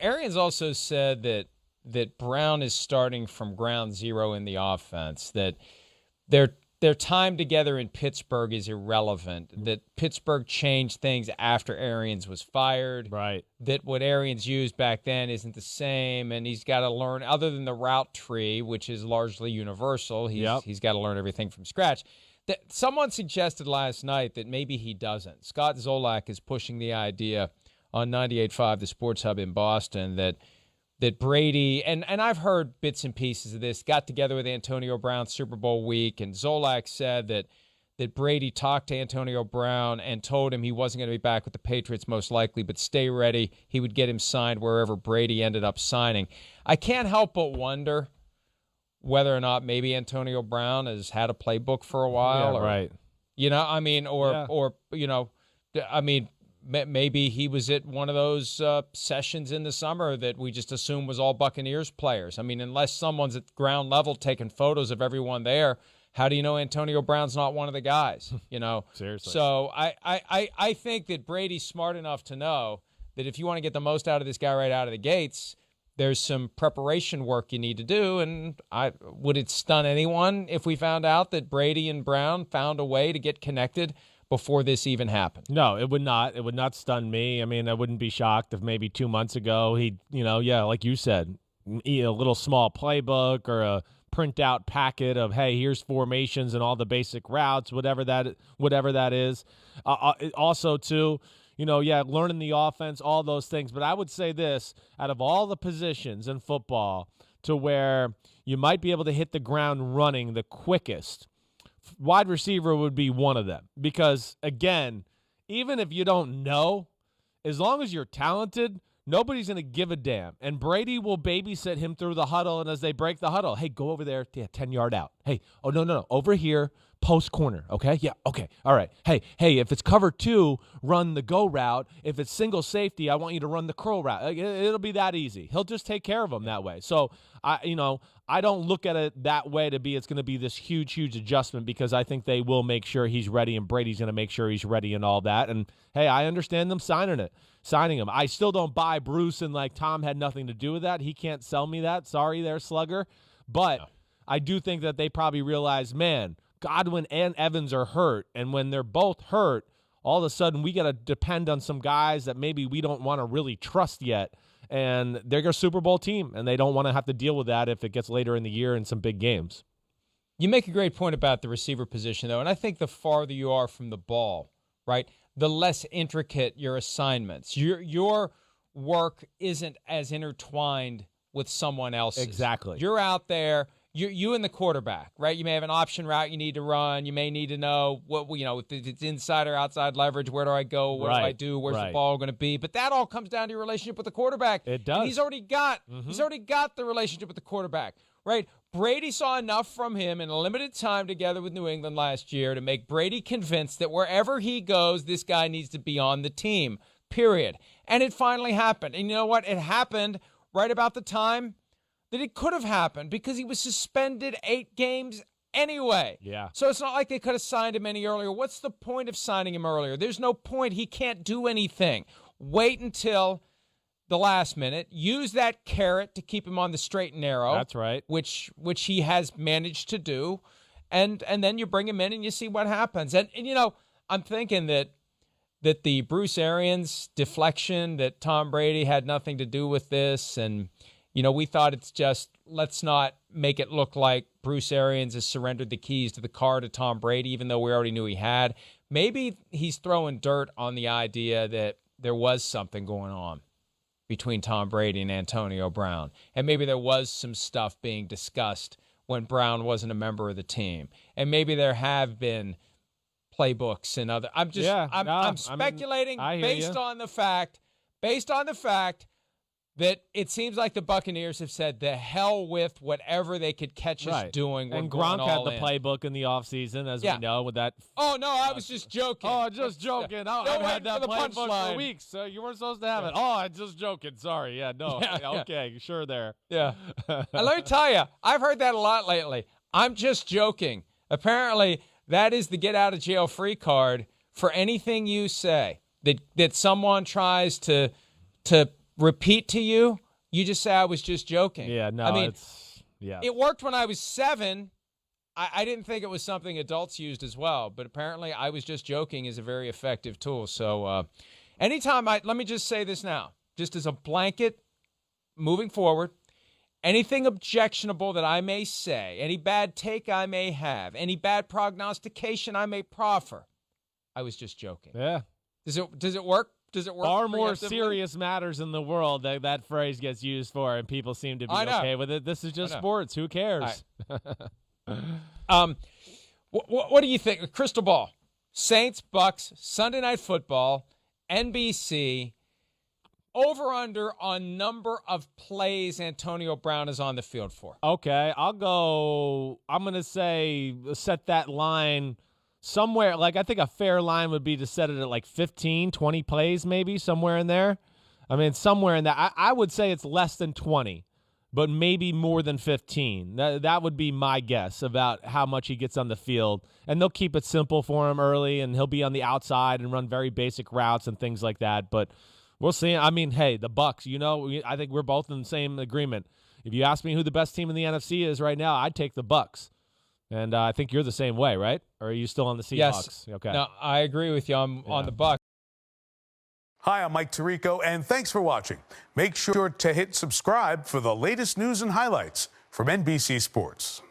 Arians also said that Brown is starting from ground zero in the offense, that their time together in Pittsburgh is irrelevant, that Pittsburgh changed things after Arians was fired, right? That what Arians used back then isn't the same, and he's got to learn, other than the route tree, which is largely universal, he's got to learn everything from scratch. That someone suggested last night that maybe he doesn't. Scott Zolak is pushing the idea on 98.5, the Sports Hub in Boston, that Brady, and I've heard bits and pieces of this, got together with Antonio Brown Super Bowl week, and Zolak said that Brady talked to Antonio Brown and told him he wasn't going to be back with the Patriots most likely, but stay ready. He would get him signed wherever Brady ended up signing. I can't help but wonder whether or not maybe Antonio Brown has had a playbook for a while. Yeah, or, right. Maybe he was at one of those sessions in the summer that we just assumed was all Buccaneers players. I mean, unless someone's at ground level taking photos of everyone there, how do you know Antonio Brown's not one of the guys? Seriously. So I think that Brady's smart enough to know that if you want to get the most out of this guy right out of the gates, there's some preparation work you need to do. And would it stun anyone if we found out that Brady and Brown found a way to get connected before this even happened? No, it would not. It would not stun me. I mean, I wouldn't be shocked if maybe 2 months ago he, like you said, a little small playbook or a printout packet of, hey, here's formations and all the basic routes, whatever that is. Also, too, learning the offense, all those things. But I would say this, out of all the positions in football to where you might be able to hit the ground running the quickest, wide receiver would be one of them. Because, again, even if you don't know, as long as you're talented, nobody's going to give a damn. And Brady will babysit him through the huddle, and as they break the huddle, hey, go over there, 10-yard out. Hey, oh, no, over here, post corner, okay? Yeah, okay, all right. Hey, if it's cover 2, run the go route. If it's single safety, I want you to run the curl route. It'll be that easy. He'll just take care of them that way. So, I don't look at it that way to be it's going to be this huge adjustment, because I think they will make sure he's ready, and Brady's going to make sure he's ready and all that. And, hey, I understand them signing him. I still don't buy Bruce and, Tom had nothing to do with that. He can't sell me that. Sorry there, Slugger. But no. I do think that they probably realize, man, Godwin and Evans are hurt, and when they're both hurt, all of a sudden we got to depend on some guys that maybe we don't want to really trust yet. And they're a Super Bowl team, and they don't want to have to deal with that if it gets later in the year in some big games. You make a great point about the receiver position, though, and I think the farther you are from the ball, right, the less intricate your assignments. Your work isn't as intertwined with someone else's. Exactly. You're out there. You and the quarterback, right? You may have an option route you need to run. You may need to know if it's inside or outside leverage. Where do I go? What do I do? Where's the ball going to be? But that all comes down to your relationship with the quarterback. It does. And he's already got the relationship with the quarterback, right? Brady saw enough from him in a limited time together with New England last year to make Brady convinced that wherever he goes, this guy needs to be on the team, period. And it finally happened. And you know what? It happened right about the time that it could have happened, because he was suspended 8 games anyway. Yeah. So it's not like they could have signed him any earlier. What's the point of signing him earlier? There's no point. He can't do anything. Wait until the last minute. Use that carrot to keep him on the straight and narrow. That's right. Which he has managed to do. And then you bring him in and you see what happens. And I'm thinking that the Bruce Arians deflection, that Tom Brady had nothing to do with this, and we thought it's just, let's not make it look like Bruce Arians has surrendered the keys to the car to Tom Brady, even though we already knew he had. Maybe he's throwing dirt on the idea that there was something going on between Tom Brady and Antonio Brown. And maybe there was some stuff being discussed when Brown wasn't a member of the team. And maybe there have been playbooks and other. I'm speculating based on the fact that it seems like the Buccaneers have said the hell with whatever they could catch us doing. And Gronk had the playbook in the offseason, as we know, with that. Oh, no, I was just joking. Oh, just joking. I've had that playbook for weeks. So you weren't supposed to have it. Oh, I'm just joking. Sorry. Yeah, no. Okay, sure there. Yeah. And let me tell you, I've heard that a lot lately. I'm just joking. Apparently, that is the get-out-of-jail-free card for anything you say that someone tries to repeat to you, you just say I was just joking. Yeah, no, I mean, yeah. it worked when I was 7. I didn't think it was something adults used as well, but apparently I was just joking is a very effective tool. So anytime let me just say this now, just as a blanket moving forward, anything objectionable that I may say, any bad take I may have, any bad prognostication I may proffer, I was just joking. Yeah. Does it work? Does it work? Far more serious matters in the world that phrase gets used for, and people seem to be okay with it. This is just sports. Who cares? What do you think? Crystal ball. Saints, Bucks, Sunday Night Football, NBC. Over under on number of plays Antonio Brown is on the field for. Okay, I'm going to say set that line somewhere. Like, I think a fair line would be to set it at like 15, 20 plays maybe, somewhere in there. I mean, somewhere in that. I would say it's less than 20, but maybe more than 15. That would be my guess about how much he gets on the field. And they'll keep it simple for him early, and he'll be on the outside and run very basic routes and things like that. But we'll see. I mean, hey, the Bucks, I think we're both in the same agreement. If you ask me who the best team in the NFC is right now, I'd take the Bucks. And I think you're the same way, right? Or are you still on the Seahawks? Yes. Okay. No, I agree with you. I'm on the Bucks. Hi, I'm Mike Tirico, and thanks for watching. Make sure to hit subscribe for the latest news and highlights from NBC Sports.